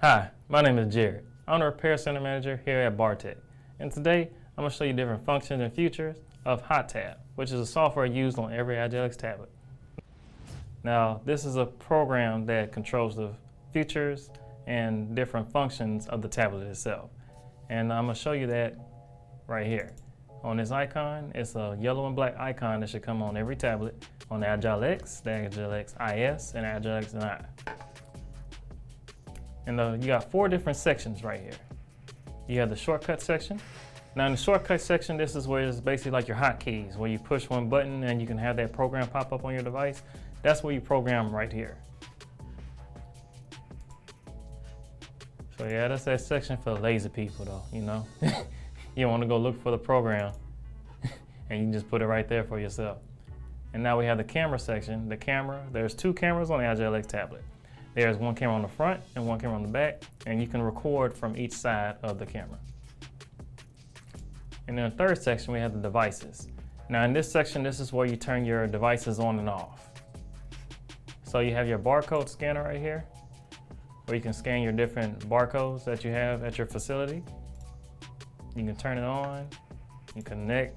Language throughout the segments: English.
Hi, my name is Jared. I'm the Repair Center Manager here at BARTEC. And today, I'm going to show you different functions and features of HotTab, which is a software used on every AgileX tablet. Now, this is a program that controls the features and different functions of the tablet itself. And I'm going to show you that right here. On this icon, it's a yellow and black icon that should come on every tablet on the AgileX, the AgileX IS, and AgileX I. And you got 4 different sections right here. You have the shortcut section. Now in the shortcut section, this is where it's basically like your hotkeys, where you push one button and you can have that program pop up on your device. That's where you program right here. So yeah, that's that section for lazy people though, you know. You want to go look for the program and you can just put it right there for yourself. And now we have the camera section. The camera, there's 2 cameras on the AgileX tablet. There's one camera on the front and one camera on the back, and you can record from each side of the camera. And in the third section, we have the devices. Now in this section, this is where you turn your devices on and off. So you have your barcode scanner right here, where you can scan your different barcodes that you have at your facility. You can turn it on, you connect,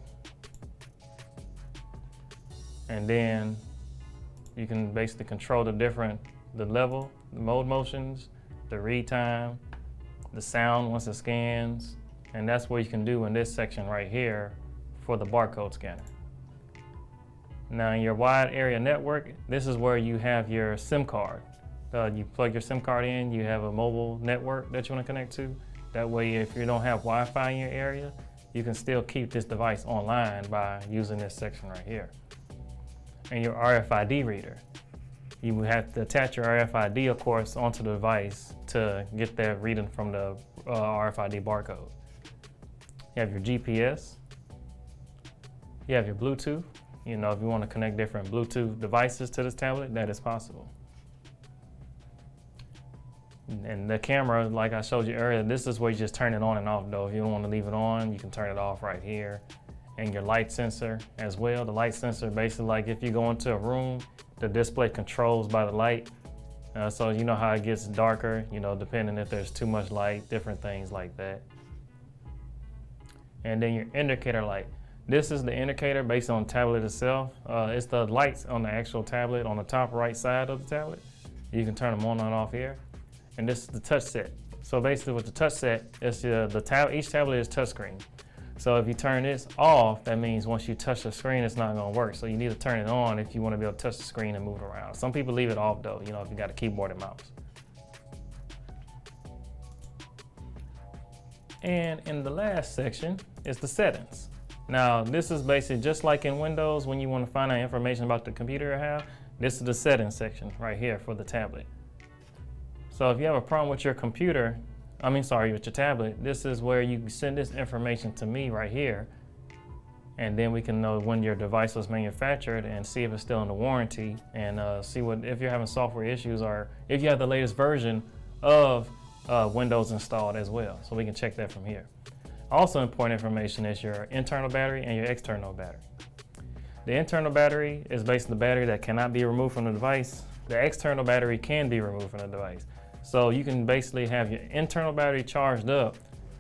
and then you can basically control the level, the mode motions, the read time, the sound once it scans, and that's what you can do in this section right here for the barcode scanner. Now in your wide area network, this is where you have your SIM card. You plug your SIM card in, you have a mobile network that you want to connect to. That way, if you don't have Wi-Fi in your area, you can still keep this device online by using this section right here. And your RFID reader. You would have to attach your RFID, of course, onto the device to get that reading from the RFID barcode. You have your GPS. You have your Bluetooth. You know, if you want to connect different Bluetooth devices to this tablet, that is possible. And the camera, like I showed you earlier, this is where you just turn it on and off though. If you don't want to leave it on, you can turn it off right here. And your light sensor as well. The light sensor, basically like if you go into a room, the display controls by the light. So you know how it gets darker, you know, depending if there's too much light, different things like that. And then your indicator light. This is the indicator based on the tablet itself. It's the lights on the actual tablet on the top right side of the tablet. You can turn them on and off here. And this is the touch set. So basically with the touch set, it's each tablet is touchscreen. So if you turn this off, that means once you touch the screen, it's not gonna work. So you need to turn it on if you wanna be able to touch the screen and move it around. Some people leave it off though, you know, if you got a keyboard and mouse. And in the last section is the settings. Now, this is basically just like in Windows when you wanna find out information about the computer you have, this is the settings section right here for the tablet. So if you have a problem with your computer, with your tablet, this is where you send this information to me right here. And then we can know when your device was manufactured and see if it's still in the warranty and see if you're having software issues or if you have the latest version of Windows installed as well. So we can check that from here. Also important information is your internal battery and your external battery. The internal battery is basically the battery that cannot be removed from the device. The external battery can be removed from the device. So you can basically have your internal battery charged up,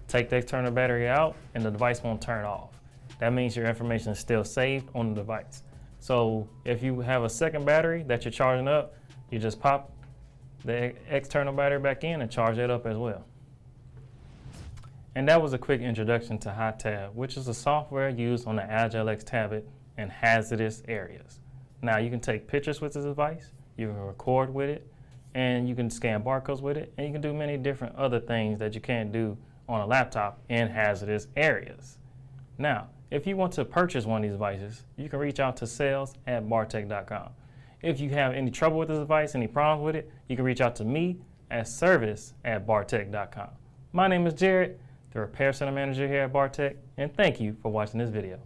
take the external battery out, and the device won't turn off. That means your information is still saved on the device. So if you have a second battery that you're charging up, you just pop the external battery back in and charge it up as well. And that was a quick introduction to HotTab, which is a software used on the AgileX tablet in hazardous areas. Now you can take pictures with this device, you can record with it, and you can scan barcodes with it, and you can do many different other things that you can't do on a laptop in hazardous areas. Now, if you want to purchase one of these devices, you can reach out to sales@bartec.com. If you have any trouble with this device, any problems with it, you can reach out to me at service@bartec.com. My name is Jared, the Repair Center Manager here at BARTEC, and thank you for watching this video.